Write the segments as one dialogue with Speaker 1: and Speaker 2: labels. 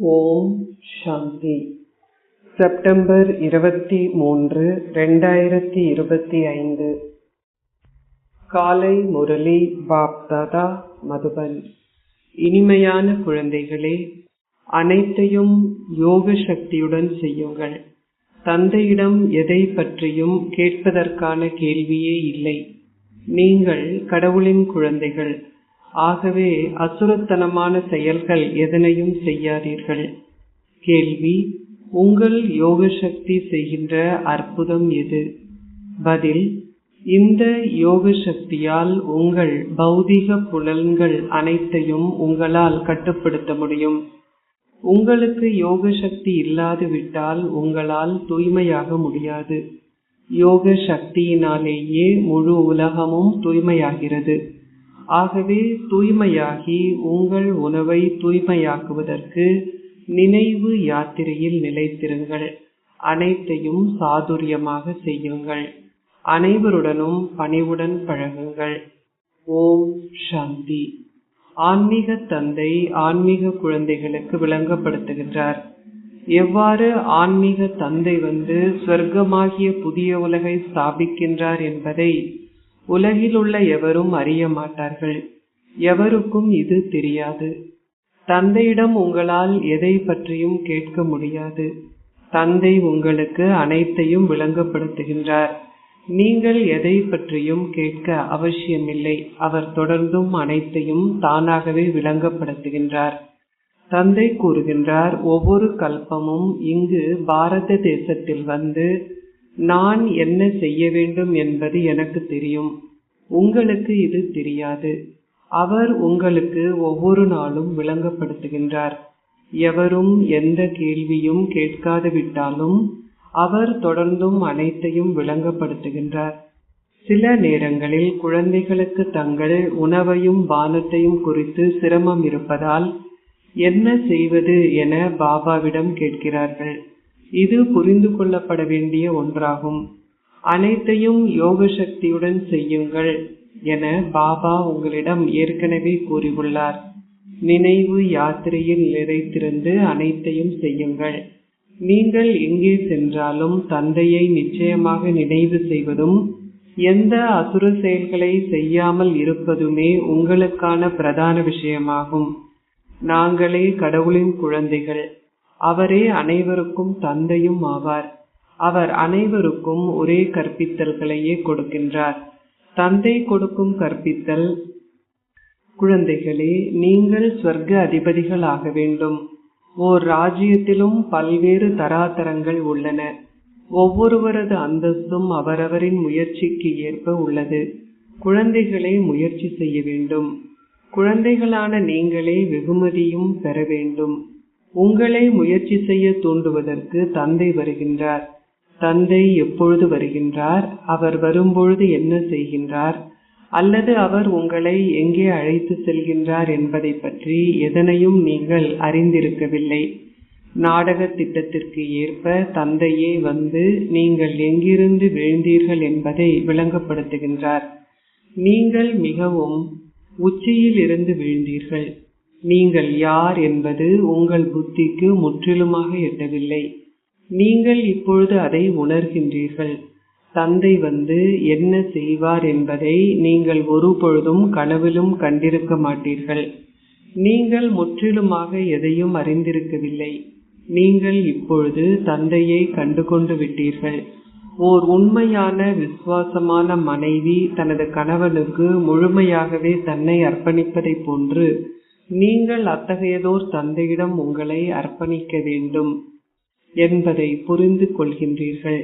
Speaker 1: ஓம் சாந்தி. September 23, 2025. காலை முரளி பாப்தாதா, மதுபன். இனிமையான குழந்தைகளே, அனைத்தையும் யோக சக்தியுடன் செய்யுங்கள். தந்தையிடம் எதை பற்றியும் கேட்பதற்கான கேள்வியே இல்லை. நீங்கள் கடவுளின் குழந்தைகள். ஆகவே அசுரத்தனமான செயல்கள் எதனையும் செய்யாதீர்கள். கேள்வி: உங்கள் யோக சக்தி செய்கின்ற அற்புதம் எது? பதில்: இந்த யோக சக்தியால் உங்கள் பௌதிக புலன்கள் அனைத்தையும் உங்களால் கட்டுப்படுத்த முடியும். உங்களுக்கு யோக சக்தி இல்லாது விட்டால் உங்களால் தூய்மையாக முடியாது. யோக சக்தியினாலேயே முழு உலகமும் தூய்மையாகிறது. ஆகவே தூய்மையாகி உங்கள் உணவை தூய்மையாக்குவதற்கு நினைவு யாத்திரையில் நிலைத்திருங்கள். அனைத்தையும் சாதுரியமாக செய்யுங்கள். அனைவருடனும் பணிவுடன் பழகுங்கள். ஓம் சாந்தி. ஆன்மீக தந்தை ஆன்மீக குழந்தைகளுக்கு விளங்கப்படுத்துகின்றார். எவ்வாறு ஆன்மீக தந்தை வந்து ஸ்வர்க்கமாகிய புதிய உலகை ஸ்தாபிக்கின்றார் என்பதை உலகில் உள்ள எவரும் அறிய மாட்டார்கள். எவருக்கும் இது தெரியாது. தந்தையிடம் உங்களால் எதை பற்றியும் கேட்க முடியாது. தந்தை உங்களுக்கு அனைத்தையும் விளங்கப்படுத்துகின்றார். நீங்கள் எதை பற்றியும் கேட்க அவசியமில்லை. அவர் தொடர்ந்தும் அனைத்தையும் தானாகவே விளங்கப்படுத்துகின்றார். தந்தை கூறுகின்றார், ஒவ்வொரு கல்பமும் இங்கு பாரத தேசத்தில் வந்து நான் என்ன செய்ய வேண்டும் என்பது எனக்கு தெரியும். உங்களுக்கு இது தெரியாது. அவர் உங்களுக்கு ஒவ்வொரு நாளும் விளங்கப்படுத்துகின்றார். எவரும் எந்த கேள்வியும் கேட்காது விட்டாலும் அவர் தொடர்ந்தும் அனைத்தையும் விளங்கப்படுத்துகின்றார். சில நேரங்களில் குழந்தைகளுக்கு தங்கள் உணவையும் பானத்தையும் குறித்து சிரமம் இருப்பதால் என்ன செய்வது என பாபாவிடம் கேட்கிறார்கள். இது புரிந்து கொள்ளப்பட வேண்டிய ஒன்றாகும். அனைத்தையும் யோக சக்தியுடன் செய்யுங்கள் என பாபா உங்களிடம் ஏற்கனவே கூறியுள்ளார். நினைவு யாத்திரையில் நிறைத்திருந்து அனைத்தையும் செய்யுங்கள். நீங்கள் எங்கே சென்றாலும் தந்தையை நிச்சயமாக நினைவு செய்வதும் எந்த அசுர செயல்களை செய்யாமல் இருப்பதுமே உங்களுக்கான பிரதான விஷயமாகும். நாங்களே கடவுளின் குழந்தைகள். அவரே அனைவருக்கும் தந்தையும் ஆவார். அவர் அனைவருக்கும் ஒரே கற்பித்தல்களையே கொடுக்கின்றார். தந்தை கொடுக்கும் கற்பித்தல்: குழந்தைகளே, நீங்கள் ஸ்வர்க்க அதிபதிகள் ஆக வேண்டும். ஓர் ராஜ்யத்திலும் பல்வேறு தராதரங்கள் உள்ளன. ஒவ்வொருவரது அந்தஸ்தும் அவரவரின் முயற்சிக்கு ஏற்ப உள்ளது. குழந்தைகளே, முயற்சி செய்ய வேண்டும். குழந்தைகளான நீங்களே வெகுமதியும் பெற வேண்டும். உங்களை முயற்சி செய்ய தூண்டுவதற்கு தந்தை வருகின்றார். தந்தை எப்பொழுது வருகின்றார், அவர் வரும்பொழுது என்ன செய்கின்றார், அல்லது அவர் உங்களை எங்கே அழைத்து செல்கின்றார் என்பதை பற்றி எதனையும் நீங்கள் அறிந்திருக்கவில்லை. நாடக திட்டத்திற்கு ஏற்ப தந்தையே வந்து நீங்கள் எங்கிருந்து விழுந்தீர்கள் என்பதை விளங்கப்படுத்துகின்றார். நீங்கள் மிகவும் உச்சியில் இருந்து விழுந்தீர்கள். நீங்கள் யார் என்பது உங்கள் புத்திக்கு முற்றிலுமாக எட்டவில்லை. நீங்கள் இப்பொழுது அதை உணர்கின்றீர்கள். தந்தை வந்து என்ன செய்வார் என்பதை நீங்கள் ஒரு பொழுதும் கனவிலும் கண்டிருக்க மாட்டீர்கள். நீங்கள் முற்றிலுமாக எதையும் அறிந்திருக்கவில்லை. நீங்கள் இப்பொழுது தந்தையை கண்டுகொண்டு விட்டீர்கள். ஓர் உண்மையான விசுவாசமான மனைவி தனது கணவனுக்கு முழுமையாகவே தன்னை அர்ப்பணிப்பதை போன்று நீங்கள் அத்தகையதோர் தந்தையிடம் உங்களை அர்ப்பணிக்க வேண்டும் என்பதை புரிந்து கொள்கின்றீர்கள்.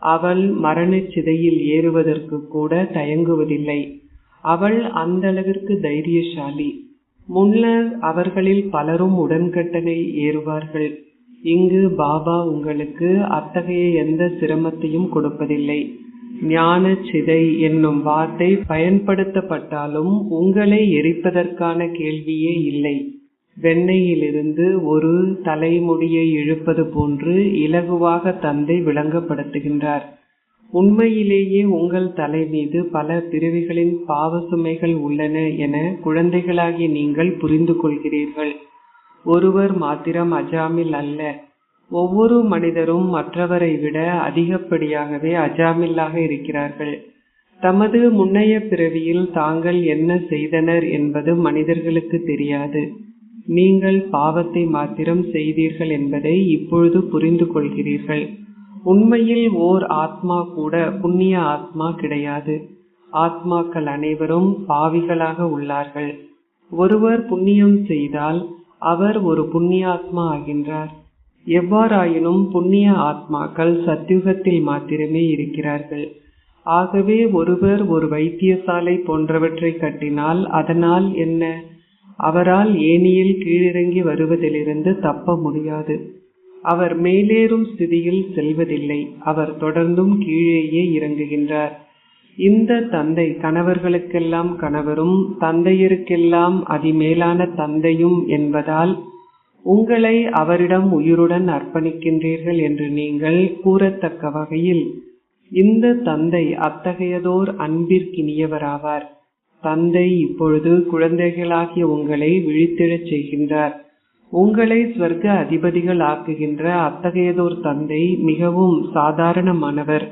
Speaker 1: அவள் மரண சிதையில் ஏறுவதற்கு கூட தயங்குவதில்லை. அவள் அந்த அளவிற்கு தைரியசாலி. முன்னர் அவர்களில் பலரும் உடன்கட்டளை ஏறுவார்கள். இங்கு பாபா உங்களுக்கு அத்தகைய எந்த சிரமத்தையும் கொடுப்பதில்லை. ஞான சிதை என்னும் வார்த்தை பயன்படுத்தப்பட்டாலும் உங்களை எரிப்பதற்கான கேள்வியே இல்லை. வெண்ணெயிலிருந்து ஒரு தலைமுடியை இழுப்பது போன்று இலகுவாக தந்தை விளங்கப்படுத்துகின்றார். உண்மையிலேயே உங்கள் தலை மீது பல பிறவிகளின் பாவ சுமைகள் உள்ளன என குழந்தைகளாகிய நீங்கள் புரிந்து கொள்கிறீர்கள். ஒருவர் மாத்திரம் அஜாமில் அல்ல. ஒவ்வொரு மனிதரும் மற்றவரை விட அதிகப்படியாகவே அஜாமில்லாக இருக்கிறார்கள். தமது முன்னைய பிறவியில் தாங்கள் என்ன செய்தனர் என்பது மனிதர்களுக்கு தெரியாது. நீங்கள் பாவத்தை மாத்திரம் செய்தீர்கள் என்பதை இப்பொழுது புரிந்து கொள்கிறீர்கள். உண்மையில் ஓர் ஆத்மா கூட புண்ணிய ஆத்மா கிடையாது. ஆத்மாக்கள் அனைவரும் பாவிகளாக உள்ளார்கள். ஒருவர் புண்ணியம் செய்தால் அவர் ஒரு புண்ணியாத்மா ஆகின்றார். எவ்வாறாயினும் புண்ணிய ஆத்மாக்கள் சத்யுகத்தில் மாத்திரமே இருக்கிறார்கள். ஆகவே ஒருவர் ஒரு வைத்தியசாலை போன்றவற்றை கட்டினால் அதனால் என்ன? அவரால் ஏணியில் கீழிறங்கி வருவதிலிருந்து தப்ப முடியாது. அவர் மேலேறும் ஸ்திதியில் செல்வதில்லை. அவர் தொடர்ந்தும் கீழேயே இறங்குகின்றார். இந்த தந்தை கணவர்களுக்கெல்லாம் கணவரும் தந்தையருக்கெல்லாம் அதிமேலான தந்தையும் என்பதால் உங்களை அவரிடம் உயிருடன் அர்ப்பணிக்கின்றீர்கள் என்று நீங்கள் கூறத்தக்க வகையில் இந்த தந்தை அத்தகையதோர் அன்பிற்கினியவராவார். தந்தை இப்பொழுது குழந்தைகளாகிய உங்களை விழித்தெழச் செய்கின்றார். உங்களை ஸ்வர்க்க அதிபதிகள் ஆக்குகின்ற அத்தகையதோர் தந்தை மிகவும் சாதாரணமானவர்.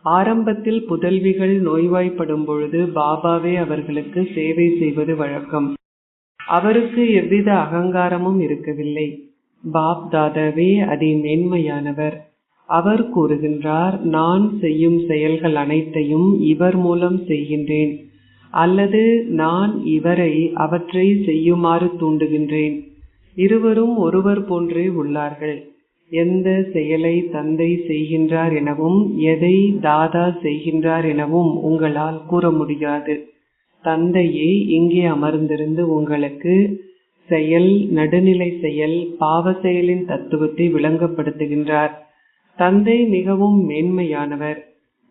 Speaker 1: ஆரம்பத்தில் புதல்விகள் நோய்வாய்ப்படும் பொழுது பாபாவே அவர்களுக்கு சேவை செய்வது வழக்கம். அவருக்கு எவ்வித அகங்காரமும் இருக்கவில்லை. பாப் தாதாவே அதிமேன்மையானவர். அவர் கூறுகின்றார், நான் செய்யும் செயல்கள் அனைத்தையும் இவர் மூலம் செய்கின்றேன், அல்லது நான் இவரை அவற்றை செய்யுமாறு தூண்டுகின்றேன். இருவரும் ஒருவர் போன்றே உள்ளார்கள். எந்த செயலை தந்தை செய்கின்றார் எனவும் எதை தாதா செய்கின்றார் எனவும் உங்களால் கூற முடியாது. தந்தையே இங்கே அமர்ந்திருந்து உங்களுக்கு செயல், நடுநிலை செயல், பாவ செயலின் தத்துவத்தை விளங்கப்படுத்துகின்றார். தந்தை மிகவும் மேன்மையானவர்.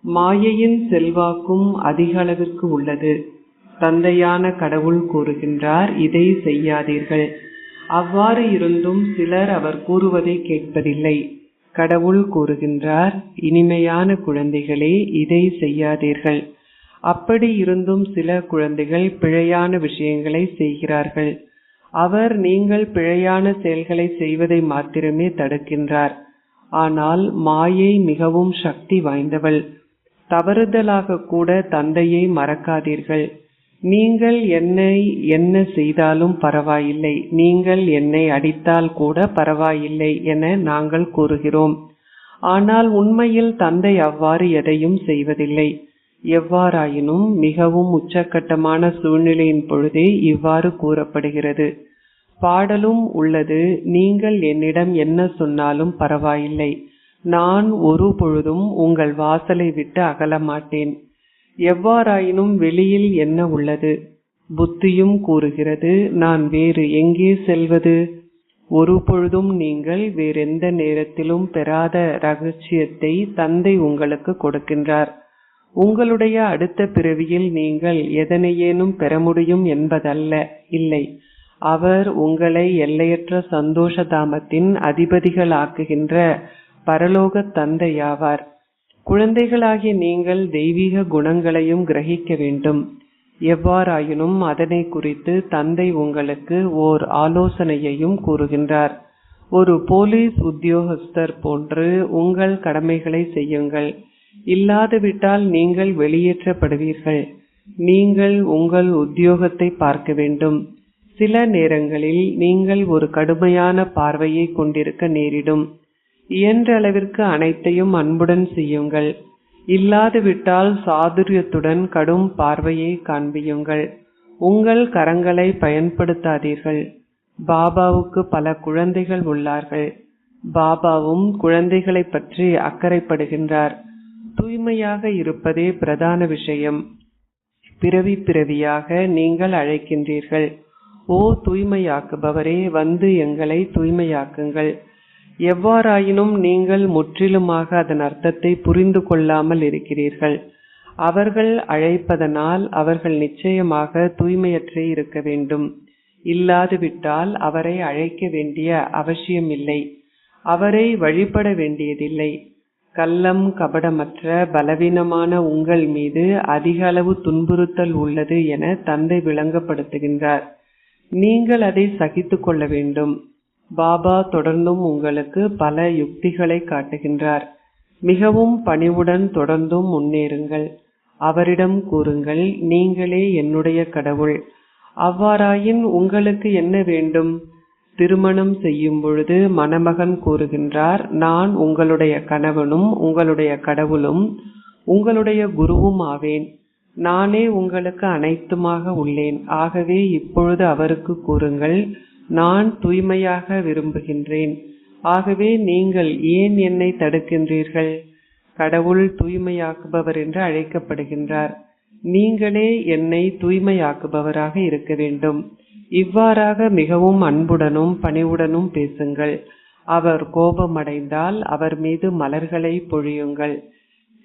Speaker 1: மாயையின் செல்வாக்கும் அதிக அளவிற்கு உள்ளது. தந்தையான கடவுள் கூறுகின்றார், இதை செய்யாதீர்கள். அவ்வாறு இருந்தும் சிலர் அவர் கூறுவதை கேட்பதில்லை. கடவுள் கூறுகின்றார், இனிமையான குழந்தைகளே, இதை செய்யாதீர்கள். அப்படி இருந்தும் சில குழந்தைகள் பிழையான விஷயங்களை செய்கிறார்கள். அவர் நீங்கள் பிழையான செயல்களை செய்வதை மாத்திரமே தடுக்கின்றார். ஆனால் மாயை மிகவும் சக்தி வாய்ந்தவள். தவறுதலாக கூட தந்தையை மறக்காதீர்கள். நீங்கள் என்னை என்ன செய்தாலும் பரவாயில்லை, நீங்கள் என்னை அடித்தால் கூட பரவாயில்லை என நாங்கள் கூறுகிறோம். ஆனால் உண்மையில் தந்தை அவ்வாறு எதையும் செய்வதில்லை. எவ்வாறாயினும் மிகவும் உச்சக்கட்டமான சூழ்நிலையின் பொழுதே இவ்வாறு கூறப்படுகிறது. பாடலும் உள்ளது, நீங்கள் என்னிடம் என்ன சொன்னாலும் பரவாயில்லை, நான் ஒரு பொழுதும் உங்கள் வாசலை விட்டு அகல மாட்டேன். எவ்வாறாயினும் வெளியில் என்ன உள்ளது? புத்தியும் கூறுகிறது, நான் வேறு எங்கே செல்வது? ஒரு பொழுதும் நீங்கள் வேறெந்த நேரத்திலும் பெறாத ரகசியத்தை தந்தை உங்களுக்கு கொடுக்கின்றார். உங்களுடைய அடுத்த பிறவியில் நீங்கள் எதனையேனும் பெற முடியும் என்பதல்ல, இல்லை. அவர் உங்களை எல்லையற்ற சந்தோஷ தாமத்தின் அதிபதிகள் ஆக்குகின்ற பரலோக தந்தையாவார். குழந்தைகளாகிய நீங்கள் தெய்வீக குணங்களையும் கிரகிக்க வேண்டும். எவ்வாறாயினும் அதனை குறித்து தந்தை உங்களுக்கு ஓர் ஆலோசனையையும் கூறுகின்றார். ஒரு போலீஸ் உத்தியோகஸ்தர் போன்று உங்கள் கடமைகளை செய்யுங்கள். இல்லாதுவிட்டால் நீங்கள் வெளியேற்றப்படுவீர்கள். நீங்கள் உங்கள் உத்தியோகத்தை பார்க்க வேண்டும். சில நேரங்களில் நீங்கள் ஒரு கடுமையான பார்வையை கொண்டிருக்க நேரிடும். இயன்ற அளவிற்கு அனைத்தையும் அன்புடன் செய்யுங்கள். இல்லாதுவிட்டால் சாதுரியத்துடன் கடும் பார்வையை காண்பியுங்கள். உங்கள் கரங்களை பயன்படுத்தாதீர்கள். பாபாவுக்கு பல குழந்தைகள் உள்ளார்கள். பாபாவும் குழந்தைகளை பற்றி அக்கறைப்படுகின்றார். தூய்மையாக இருப்பதே பிரதான விஷயம். பிறவி பிறவியாக நீங்கள் அழைக்கின்றீர்கள், ஓ தூய்மையாக்குபவரே, வந்து எங்களை தூய்மையாக்குங்கள். எவ்வாறாயினும் நீங்கள் முற்றிலுமாக அதன் அர்த்தத்தை புரிந்து கொள்ளாமல் இருக்கிறீர்கள். அவர்கள் அழைப்பதனால் அவர்கள் நிச்சயமாக தூய்மையற்றே இருக்க வேண்டும். இல்லாதுவிட்டால் அவரை அழைக்க வேண்டிய அவசியமில்லை, அவரை வழிபட வேண்டியதில்லை. கள்ளம் கபடமற்ற பலவீனமான உங்கள் மீது அதிக அளவு துன்புறுத்தல் உள்ளது என தந்தை விளங்கப்படுத்துகின்றார். நீங்கள் அதை சகித்து கொள்ள வேண்டும். பாபா தொடர்ந்தும் உங்களுக்கு பல யுக்திகளை காட்டுகின்றார். மிகவும் பணிவுடன் தொடர்ந்தும் முன்னேறுங்கள். அவரிடம் கூறுங்கள், நீங்களே என்னுடைய கடவுள். அவ்வாறாயின் உங்களுக்கு என்ன வேண்டும்? திருமணம் செய்யும் பொழுது மணமகன் கூறுகின்றார், நான் உங்களுடைய கணவனும் உங்களுடைய கடவுளும் உங்களுடைய குருவும் ஆவேன். நானே உங்களுக்கு அனைத்துமாக உள்ளேன். ஆகவே இப்பொழுது அவருக்கு கூறுங்கள், நான் தூய்மையாக விரும்புகின்றேன். ஆகவே நீங்கள் ஏன் என்னை தடுக்கின்றீர்கள்? கடவுள் தூய்மையாக்குபவர் என்று அழைக்கப்படுகின்றார். நீங்களே என்னை தூய்மையாக்குபவராக இருக்க வேண்டும். இவ்வாறாக மிகவும் அன்புடனும் பணிவுடனும் பேசுங்கள். அவர் கோபமடைந்தால் அவர் மீது மலர்களை பொழியுங்கள்.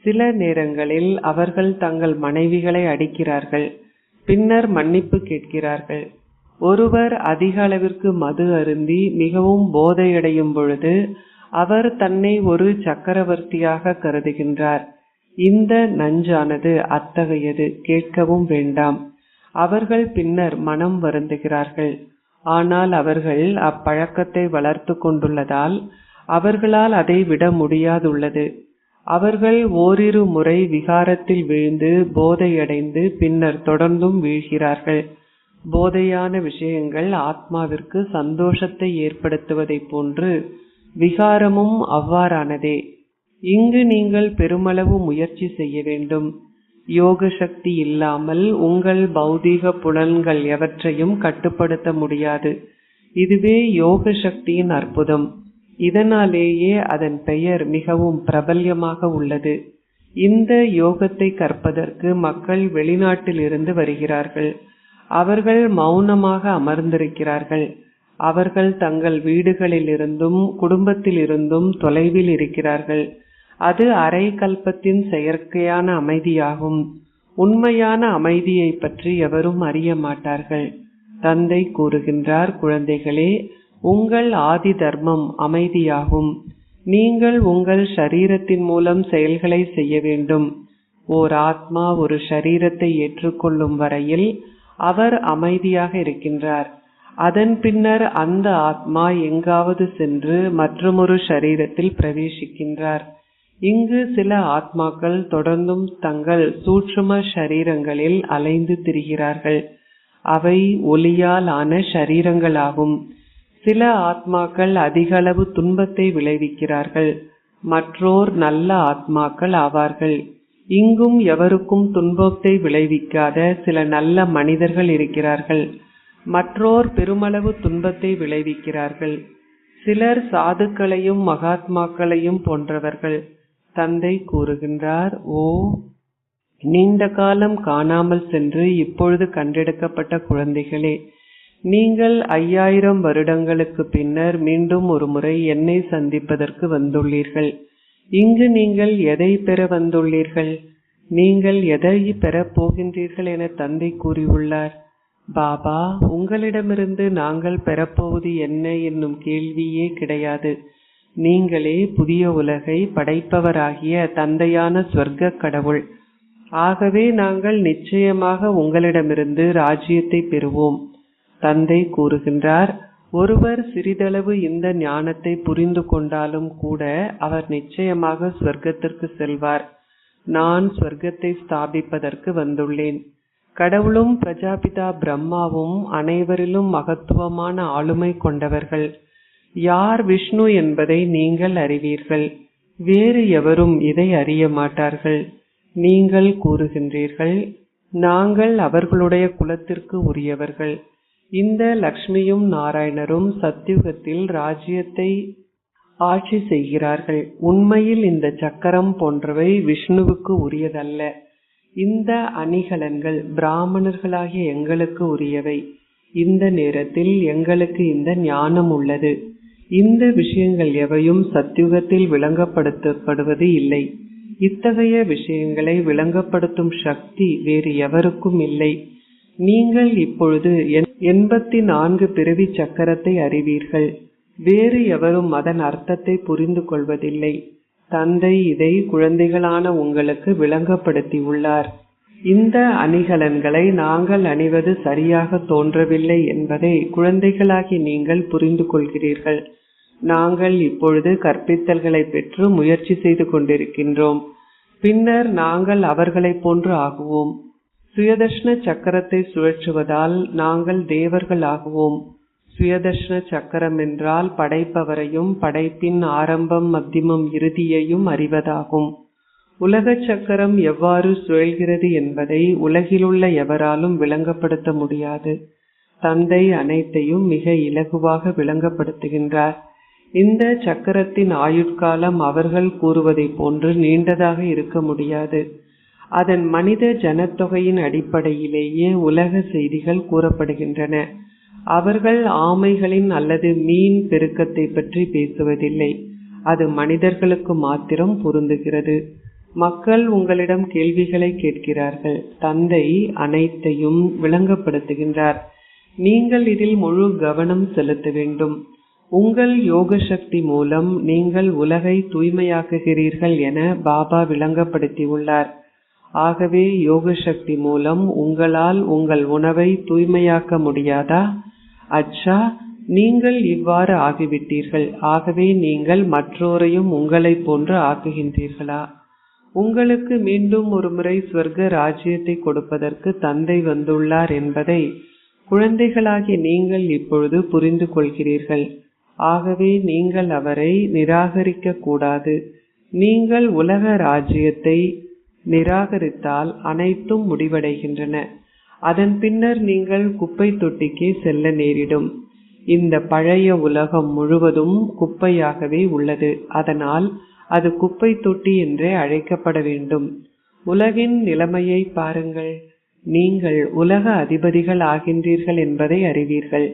Speaker 1: சில நேரங்களில் அவர்கள் தங்கள் மனைவிகளை அடிக்கிறார்கள், பின்னர் மன்னிப்பு கேட்கிறார்கள். ஒருவர் அதிக அளவிற்கு மது அருந்தி மிகவும் போதையடையும் பொழுது அவர் தன்னை ஒரு சக்கரவர்த்தியாக கருதுகின்றார். இந்த நஞ்சானது அத்தகையது, கேட்கவும் வேண்டாம். அவர்கள் பின்னர் மனம் வருந்துகிறார்கள். ஆனால் அவர்கள் அப்பழக்கத்தை வளர்த்து கொண்டுள்ளதால் அவர்களால் அதை விட முடியாதுள்ளது. அவர்கள் ஓரிரு முறை விகாரத்தில் வீழ்ந்து போதையடைந்து பின்னர் தொடர்ந்தும் வீழ்கிறார்கள். போதையான விஷயங்கள் ஆத்மாவிற்கு சந்தோஷத்தை ஏற்படுத்துவதை போன்று விகாரமும் அவ்வாறானதே. இங்கு நீங்கள் பெருமளவு முயற்சி செய்ய வேண்டும். யோக சக்தி இல்லாமல் உங்கள் பௌதீக புலன்கள் எவற்றையும் கட்டுப்படுத்த முடியாது. இதுவே யோக சக்தியின் அற்புதம். இதனாலேயே அதன் பெயர் மிகவும் பிரபல்யமாக உள்ளது. இந்த யோகத்தை கற்பதற்கு மக்கள் வெளிநாட்டில் இருந்து வருகிறார்கள். அவர்கள் மௌனமாக அமர்ந்திருக்கிறார்கள். அவர்கள் தங்கள் வீடுகளிலிருந்தும் குடும்பத்திலிருந்தும் தொலைவில் இருக்கிறார்கள். அது அரை கல்பத்தின் செயற்கையான அமைதியாகும். உண்மையான அமைதியை பற்றி எவரும் அறிய மாட்டார்கள். தந்தை கூறுகின்றார், குழந்தைகளே, உங்கள் ஆதி தர்மம் அமைதியாகும். நீங்கள் உங்கள் ஷரீரத்தின் மூலம் செயல்களை செய்ய வேண்டும். ஓர் ஆத்மா ஒரு ஷரீரத்தை ஏற்றுக்கொள்ளும் வரையில் அவர் அமைதியாக இருக்கின்றார். அதன் பின்னர் அந்த ஆத்மா எங்காவது சென்று மற்றொரு ஷரீரத்தில் பிரவேசிக்கின்றார். இங்கு சில ஆத்மாக்கள் தொடர்ந்தும் தங்கள் சூட்சும ஷரீரங்களில் அலைந்து திரிகிறார்கள். அவை ஒளியால் ஆன ஷரீரங்களாகும். சில ஆத்மாக்கள் அதிக அளவு துன்பத்தை விளைவிக்கிறார்கள். மற்றோர் நல்ல ஆத்மாக்கள் ஆவார்கள். இங்கும் எவருக்கும் துன்பத்தை விளைவிக்காத சில நல்ல மனிதர்கள் இருக்கிறார்கள். மற்றோர் பெருமளவு துன்பத்தை விளைவிக்கிறார்கள். சிலர் சாதுக்களையும் மகாத்மாக்களையும் போன்றவர்கள். தந்தை கூறுகின்றார், ஓ நீண்ட காலம் காணாமல் சென்று இப்பொழுது கண்டெடுக்கப்பட்ட குழந்தைகளே, நீங்கள் 5000 வருடங்களுக்கு பின்னர் மீண்டும் ஒரு முறை என்னை சந்திப்பதற்கு வந்துள்ளீர்கள். இங்கு நீங்கள் எதை பெற வந்துள்ளீர்கள்? நீங்கள் எதை பெறப் போகின்றீர்கள் என தந்தை கூறியுள்ளார். பாபா, உங்களிடமிருந்து நாங்கள் பெறப்போவது என்ன என்னும் கேள்வியே கிடையாது. நீங்களே புதிய உலகை படைப்பவராகிய தந்தையான ஸ்வர்க்க கடவுள். ஆகவே நாங்கள் நிச்சயமாக உங்களிடமிருந்து ராஜ்யத்தை பெறுவோம். தந்தை கூறுகின்றார், ஒருவர் சிறிதளவு இந்த ஞானத்தை புரிந்து கொண்டாலும் கூட அவர் நிச்சயமாக ஸ்வர்க்கத்திற்கு செல்வார். நான் ஸ்வர்க்கத்தை ஸ்தாபிப்பதற்கு வந்துள்ளேன். கடவுளும் பிரஜாபிதா பிரம்மாவும் அனைவரிலும் மகத்துவமான ஆளுமை கொண்டவர்கள். யார் விஷ்ணு என்பதை நீங்கள் அறிவீர்கள். வேறு எவரும் இதை அறிய மாட்டார்கள். நீங்கள் கூறுகின்றீர்கள், நாங்கள் அவர்களுடைய குலத்திற்கு உரியவர்கள். இந்த லக்ஷ்மியும் நாராயணரும் சத்யுகத்தில் ராஜ்யத்தை ஆட்சி செய்கிறார்கள். உண்மையில் இந்த சக்கரம் போன்றவை விஷ்ணுவுக்கு உரியதல்ல. இந்த அணிகலன்கள் பிராமணர்களாகிய எங்களுக்கு உரியவை. இந்த நேரத்தில் எங்களுக்கு இந்த ஞானம் உள்ளது. இந்த விஷயங்கள் எவையும் சத்யுகத்தில் விளங்கப்படுத்தப்படுவது இல்லை. இத்தகைய விஷயங்களை விளங்கப்படுத்தும் சக்தி வேறு எவருக்கும் இல்லை. நீங்கள் இப்பொழுது 84 பிறவி சக்கரத்தை அறிவீர்கள். வேறு எவரும் அதன் அர்த்தத்தை புரிந்து கொள்வதில்லை. தந்தை இதை குழந்தைகளான உங்களுக்கு விளங்கப்படுத்தி உள்ளார். இந்த அணிகலன்களை நாங்கள் அணிவது சரியாக தோன்றவில்லை என்பதை குழந்தைகளாகி நீங்கள் புரிந்து கொள்கிறீர்கள். நாங்கள் இப்பொழுது கற்பித்தல்களை பெற்று முயற்சி செய்து கொண்டிருக்கின்றோம். பின்னர் நாங்கள் அவர்களைப் போன்று ஆகுவோம். சுயதர்ஷன சக்கரத்தை சுழற்றுவதால் நாங்கள் தேவர்கள் ஆகுவோம். சுயதர்ஷன சக்கரம் என்றால் படைப்பவரையும் படைப்பின் ஆரம்பம் மத்தியமம் இறுதியையும் அறிவதாகும். உலக சக்கரம் எவ்வாறு சுழல்கிறது என்பதை உலகிலுள்ள எவராலும் விளங்கப்படுத்த முடியாது. தந்தை அனைத்தையும் மிக இலகுவாக விளங்கப்படுத்துகின்றார். இந்த சக்கரத்தின் ஆயுட்காலம் அவர்கள் கூறுவதை போன்று நீண்டதாக இருக்க முடியாது. அதன் மனித ஜனத்தொகையின் அடிப்படையிலேயே உலக செய்திகள் கூறப்படுகின்றன. அவர்கள் ஆமைகளின் அல்லது மீன் பெருக்கத்தை பற்றி பேசுவதில்லை. அது மனிதர்களுக்கு மாத்திரம் பொருந்துகிறது. மக்கள் உங்களிடம் கேள்விகளை கேட்கிறார்கள். தந்தை அனைத்தையும் விளங்கப்படுத்துகின்றார். நீங்கள் இதில் முழு கவனம் செலுத்த வேண்டும். உங்கள் யோக சக்தி மூலம் நீங்கள் உலகை தூய்மையாக்குகிறீர்கள் என பாபா விளங்கப்படுத்தியுள்ளார். ஆகவே யோக சக்தி மூலம் உங்களால் உங்கள் உணவை தூய்மையாக்க முடியாதா? அச்சா, நீங்கள் இவ்வாறு ஆகிவிட்டீர்கள். ஆகவே நீங்கள் மற்றோரையும் உங்களை போன்று ஆக்குகின்றீர்களா? உங்களுக்கு மீண்டும் ஒரு முறை ஸ்வர்க்க ராஜ்யத்தை கொடுப்பதற்கு தந்தை வந்துள்ளார் என்பதை குழந்தைகளாகிய நீங்கள் இப்பொழுது புரிந்து கொள்கிறீர்கள். ஆகவே நீங்கள் அவரை நிராகரிக்க கூடாது. நீங்கள் உலக ராஜ்யத்தை நிராகரித்தால் அனைத்தும் முடிவடைகின்றன. அதன் பின்னர் நீங்கள் குப்பை தொட்டிக்கே செல்ல நேரிடும். இந்த பழைய உலகம் முழுவதும் குப்பையாகவே உள்ளது. அதனால் அது குப்பை தொட்டி என்றே அழைக்கப்பட வேண்டும். உலகின் நிலைமையை பாருங்கள். நீங்கள் உலக அதிபதிகள் ஆகின்றீர்கள் என்பதை அறிவீர்கள்.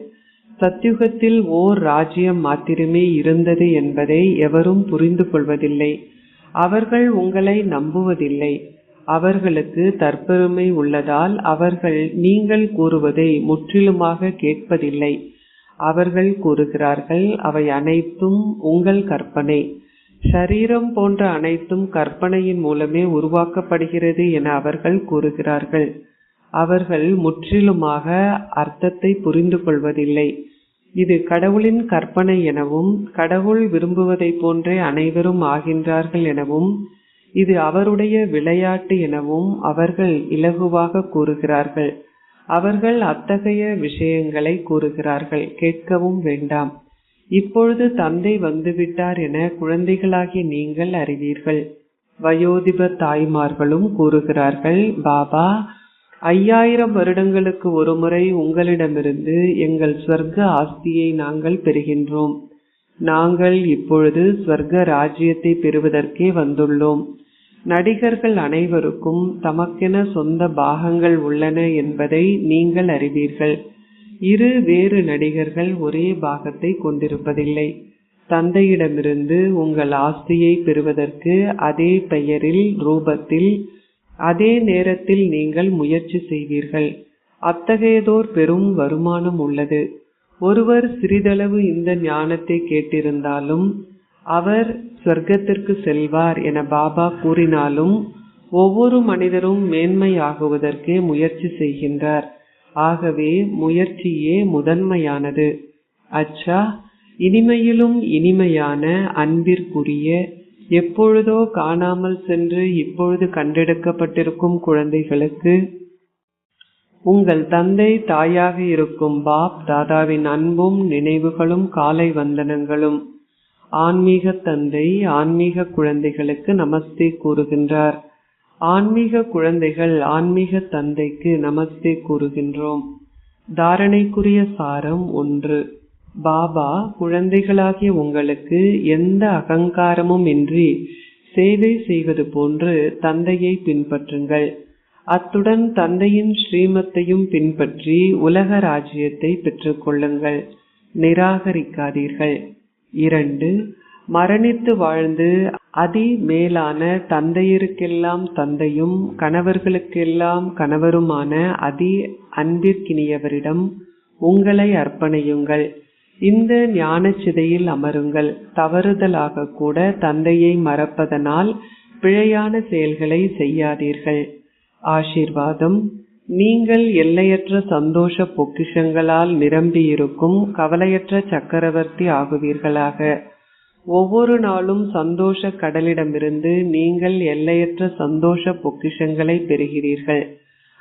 Speaker 1: சத்யுகத்தில் ஓர் ராஜ்யம் மாத்திரமே இருந்தது என்பதை எவரும் புரிந்து கொள்வதில்லை. அவர்கள் உங்களை நம்புவதில்லை. அவர்களுக்கு தற்பெருமை உள்ளதால் அவர்கள் நீங்கள் கூறுவதை முற்றிலுமாக கேட்பதில்லை. அவர்கள் கூறுகிறார்கள், அவை அனைத்தும் உங்கள் கற்பனை. சரீரம் போன்ற அனைத்தும் கற்பனையின் மூலமே உருவாக்கப்படுகிறது என அவர்கள் கூறுகிறார்கள். அவர்கள் முற்றிலுமாக அர்த்தத்தை புரிந்து கொள்வதில்லை. இது கடவுளின் கற்பனை எனவும் கடவுள் விரும்புவதை போன்றே அனைவரும் ஆகின்றார்கள் எனவும் இது அவருடைய விளையாட்டு எனவும் அவர்கள் இலகுவாக கூறுகிறார்கள். அவர்கள் அத்தகைய விஷயங்களை கூறுகிறார்கள். கேட்கவும் வேண்டாம். இப்பொழுது தந்தை வந்துவிட்டார் என குழந்தைகளாகிய நீங்கள் அறிவீர்கள். வயோதிப தாய்மார்களும் கூறுகிறார்கள், பாபா 5000 வருடங்களுக்கு ஒரு முறை உங்களிடமிருந்து எங்கள் ஸ்வர்க்க ஆஸ்தியை நாங்கள் பெறுகின்றோம். நாங்கள் இப்பொழுது ஸ்வர்க்க ராஜ்யத்தை பெறுவதற்கே வந்துள்ளோம். நடிகர்கள் அனைவருக்கும் தமக்கென சொந்த பாகங்கள் உள்ளன என்பதை நீங்கள் அறிவீர்கள். இரு வேறு நடிகர்கள் ஒரே பாகத்தை கொண்டிருப்பதில்லை. தந்தையிடமிருந்து உங்கள் ஆஸ்தியை பெறுவதற்கு அதே பெயரில் ரூபத்தில் அதே நேரத்தில் நீங்கள் முயற்சி செய்வீர்கள். அத்தகையதோர் பெரும் வருமானம் உள்ளது. ஒருவர் சிறிதளவு இந்த ஞானத்தை கேட்டிருந்தாலும் அவர் சொர்க்கத்திற்கு செல்வார் என பாபா கூறினாலும் ஒவ்வொரு மனிதரும் மேன்மையாகுவதற்கே முயற்சி செய்கின்றார். ஆகவே முயற்சியே முதன்மையானது. அச்சா, இனிமையிலும் இனிமையான அன்பிற்குரிய எப்பொழுதோ காணாமல் சென்று இப்பொழுது கண்டெடுக்கப்பட்டிருக்கும் குழந்தைகளுக்கு உங்கள் தந்தை தாயாக இருக்கும் பாப் தாதாவின் அன்பும் நினைவுகளும் காலை வந்தனங்களும். ஆன்மீக தந்தை ஆன்மீக குழந்தைகளுக்கு நமஸ்தே கூறுகின்றார். ஆன்மீக குழந்தைகள் ஆன்மீக தந்தைக்கு நமஸ்தே கூறுகின்றோம். தாரணைக்குரிய சாரம் 1. பாபா குழந்தைகளாகிய உங்களுக்கு எந்த அகங்காரமும் இன்றி சேவை செய்வது போன்று தந்தையை பின்பற்றுங்கள். அத்துடன் தந்தையின் ஸ்ரீமத்தையும் பின்பற்றி உலக ராஜ்யத்தை பெற்றுக்கொள்ளுங்கள். நிராகரிக்காதீர்கள். 2. மரணித்து வாழ்ந்து அதி மேலான தந்தையருக்கெல்லாம் தந்தையும் கணவர்களுக்கெல்லாம் கணவருமான அதி அன்பிற்கினியவரிடம் உங்களை அர்ப்பணியுங்கள். இந்த ஞான சிதையில் அமருங்கள். தவறுதலாக கூட தந்தையை மறப்பதனால் பிழையான செயல்களை செய்யாதீர்கள். ஆசீர்வாதம். நீங்கள் எல்லையற்ற சந்தோஷ பொக்கிஷங்களால் நிரம்பியிருக்கும் கவலையற்ற சக்கரவர்த்தி ஆகுவீர்களாக. ஒவ்வொரு நாளும் சந்தோஷ கடலிடமிருந்து நீங்கள் எல்லையற்ற சந்தோஷ பொக்கிஷங்களை பெறுகிறீர்கள்.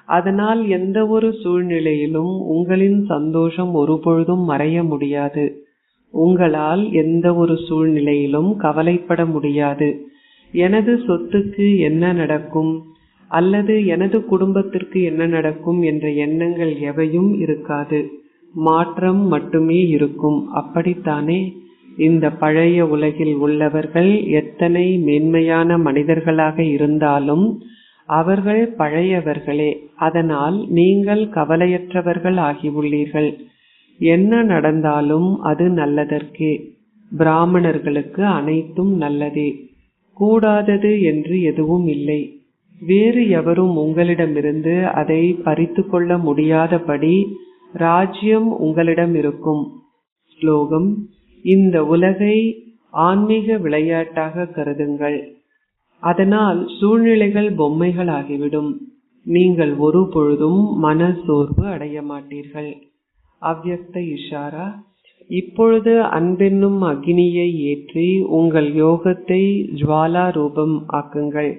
Speaker 1: அதனால் எந்த ஒரு சூழ்நிலையிலும் உங்களின் சந்தோஷம் ஒருபொழுதும் மறைய முடியாது. உங்களால் எந்த ஒரு சூழ்நிலையிலும் கவலைப்பட முடியாது. எனது சொத்துக்கு என்ன நடக்கும் அல்லது எனது குடும்பத்திற்கு என்ன நடக்கும் என்ற எண்ணங்கள் எவையும் இருக்காது. மாற்றம் மட்டுமே இருக்கும். அப்படித்தானே? இந்த பழைய உலகில் உள்ளவர்கள் எத்தனை மேன்மையான மனிதர்களாக இருந்தாலும் அவர்கள் பழையவர்களே. அதனால் நீங்கள் கவலையற்றவர்கள் ஆகியுள்ளீர்கள். என்ன நடந்தாலும் அது நல்லதற்கே. பிராமணர்களுக்கு அனைத்தும் நல்லதே. கூடாதது என்று எதுவும் இல்லை. வேறு எவரும் உங்களிடமிருந்து அதை பறித்து கொள்ள முடியாதபடி ராஜ்யம் உங்களிடம் இருக்கும். ஸ்லோகம். இந்த உலகை ஆன்மீக விளையாட்டாக கருதுங்கள். அதனால் சூழ்நிலைகள் பொம்மைகள் ஆகிவிடும். நீங்கள் ஒரு பொழுதும் மன சோர்வு அடைய மாட்டீர்கள். அவ்யக்த இஷாரா. இப்பொழுது அன்பென்னும் அக்னியை ஏற்றி உங்கள் யோகத்தை ஜுவாலா ரூபம் ஆக்குங்கள்.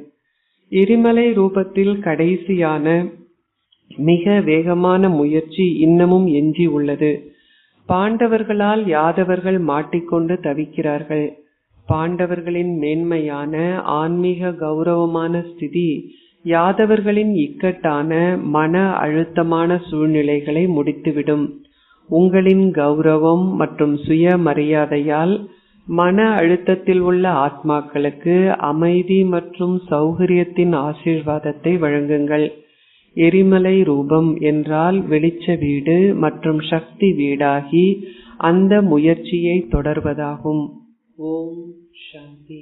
Speaker 1: எரிமலை ரூபத்தில் கடைசியான மிக வேகமான முயற்சி இன்னமும் எஞ்சி உள்ளது. பாண்டவர்களால் யாதவர்கள் மாட்டிக்கொண்டு தவிக்கிறார்கள். பாண்டவர்களின் மேன்மையான ஆன்மீக கௌரவமான ஸ்திதி யாதவர்களின் இக்கட்டான மன அழுத்தமான சூழ்நிலைகளை முடித்துவிடும். உங்களின் கௌரவம் மற்றும் சுய மரியாதையால் மன அழுத்தத்தில் உள்ள ஆத்மாக்களுக்கு அமைதி மற்றும் சௌகரியத்தின் ஆசீர்வாதத்தை வழங்குங்கள். எரிமலை ரூபம் என்றால் வெளிச்ச வீடு மற்றும் சக்தி வீடாகி அந்த முயற்சியை தொடர்வதாகும். ஓம் சாந்தி.